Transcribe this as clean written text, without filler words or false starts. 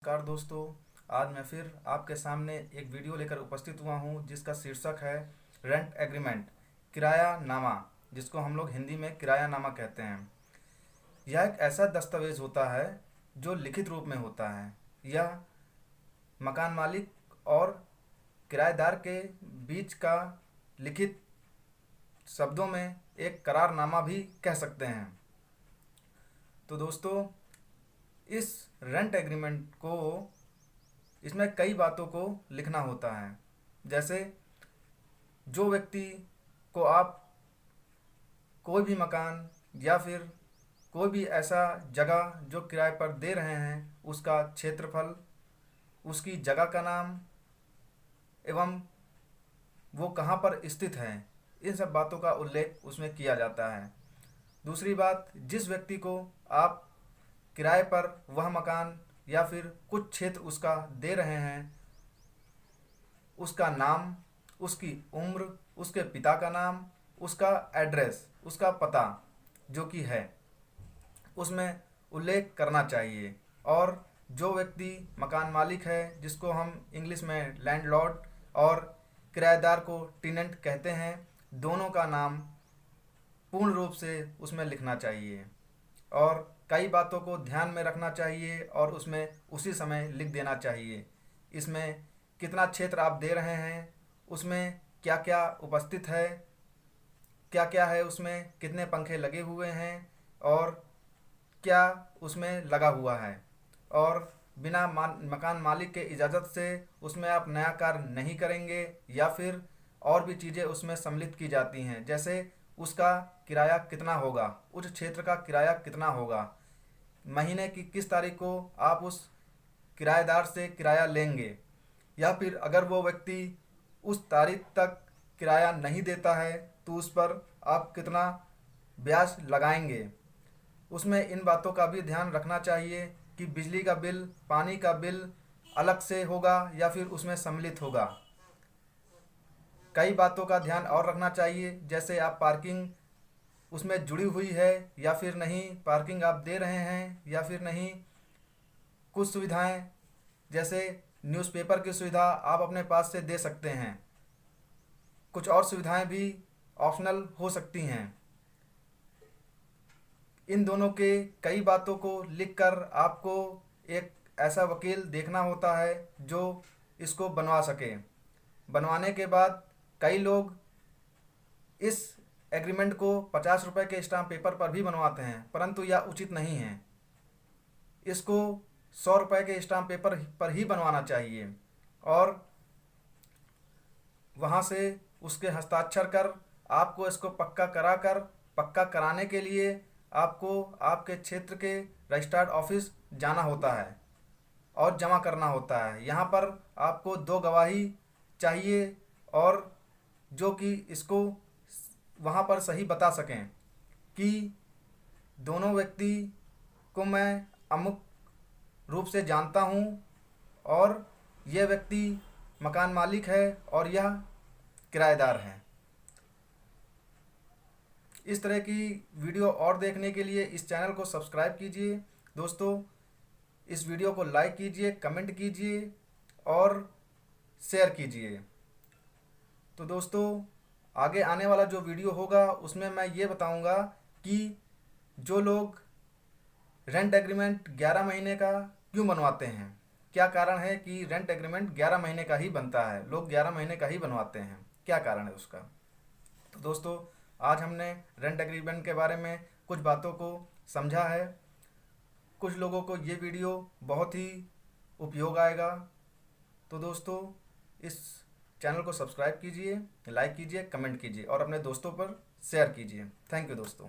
नमस्कार दोस्तों। आज मैं फिर आपके सामने एक वीडियो लेकर उपस्थित हुआ हूं जिसका शीर्षक है रेंट एग्रीमेंट, किराया नामा, जिसको हम लोग हिंदी में किराया नामा कहते हैं। यह एक ऐसा दस्तावेज होता है जो लिखित रूप में होता है। यह मकान मालिक और किराएदार के बीच का लिखित शब्दों में एक करारनामा भी कह सकते हैं। तो दोस्तों, इस रेंट एग्रीमेंट को इसमें कई बातों को लिखना होता है। जैसे जो व्यक्ति को आप कोई भी मकान या फिर कोई भी ऐसा जगह जो किराए पर दे रहे हैं, उसका क्षेत्रफल, उसकी जगह का नाम एवं वो कहाँ पर स्थित है, इन सब बातों का उल्लेख उसमें किया जाता है। दूसरी बात, जिस व्यक्ति को आप किराए पर वह मकान या फिर कुछ क्षेत्र उसका दे रहे हैं, उसका नाम, उसकी उम्र, उसके पिता का नाम, उसका एड्रेस, उसका पता जो कि है, उसमें उल्लेख करना चाहिए। और जो व्यक्ति मकान मालिक है, जिसको हम इंग्लिश में लैंडलॉर्ड और किराएदार को टेनेंट कहते हैं, दोनों का नाम पूर्ण रूप से उसमें लिखना चाहिए और कई बातों को ध्यान में रखना चाहिए और उसमें उसी समय लिख देना चाहिए। इसमें कितना क्षेत्र आप दे रहे हैं, उसमें क्या क्या उपस्थित है, क्या क्या है, उसमें कितने पंखे लगे हुए हैं और क्या उसमें लगा हुआ है, और बिना मकान मालिक के इजाज़त से उसमें आप नया कार्य नहीं करेंगे या फिर और भी चीज़ें उसमें सम्मिलित की जाती हैं। जैसे उसका किराया कितना होगा, उस क्षेत्र का किराया कितना होगा, महीने की किस तारीख को आप उस किराएदार से किराया लेंगे, या फिर अगर वो व्यक्ति उस तारीख तक किराया नहीं देता है तो उस पर आप कितना ब्याज लगाएंगे। उसमें इन बातों का भी ध्यान रखना चाहिए कि बिजली का बिल, पानी का बिल अलग से होगा या फिर उसमें सम्मिलित होगा। कई बातों का ध्यान और रखना चाहिए, जैसे आप पार्किंग उसमें जुड़ी हुई है या फिर नहीं, पार्किंग आप दे रहे हैं या फिर नहीं। कुछ सुविधाएं जैसे न्यूज़पेपर की सुविधा आप अपने पास से दे सकते हैं, कुछ और सुविधाएं भी ऑप्शनल हो सकती हैं। इन दोनों के कई बातों को लिखकर आपको एक ऐसा वकील देखना होता है जो इसको बनवा सके। बनवाने के बाद कई लोग इस एग्रीमेंट को 50 रुपये के स्टाम्प पेपर पर भी बनवाते हैं, परंतु यह उचित नहीं है। इसको 100 रुपये के स्टाम्प पेपर पर ही बनवाना चाहिए और वहाँ से उसके हस्ताक्षर कर आपको इसको पक्का कराने के लिए आपको आपके क्षेत्र के रजिस्ट्रार्ड ऑफिस जाना होता है और जमा करना होता है। यहाँ पर आपको 2 गवाही चाहिए और जो कि इसको वहाँ पर सही बता सकें कि दोनों व्यक्ति को मैं अमुक रूप से जानता हूँ और यह व्यक्ति मकान मालिक है और यह किराएदार है। इस तरह की वीडियो और देखने के लिए इस चैनल को सब्सक्राइब कीजिए। दोस्तों, इस वीडियो को लाइक कीजिए, कमेंट कीजिए और शेयर कीजिए। तो दोस्तों, आगे आने वाला जो वीडियो होगा उसमें मैं ये बताऊंगा कि जो लोग रेंट एग्रीमेंट 11 महीने का क्यों बनवाते हैं, क्या कारण है कि रेंट एग्रीमेंट 11 महीने का ही बनता है, लोग 11 महीने का ही बनवाते हैं, क्या कारण है उसका। तो दोस्तों, आज हमने रेंट एग्रीमेंट के बारे में कुछ बातों को समझा है। कुछ लोगों को ये वीडियो बहुत ही उपयोग आएगा। तो दोस्तों, इस चैनल को सब्सक्राइब कीजिए, लाइक कीजिए, कमेंट कीजिए और अपने दोस्तों पर शेयर कीजिए। थैंक यू दोस्तों।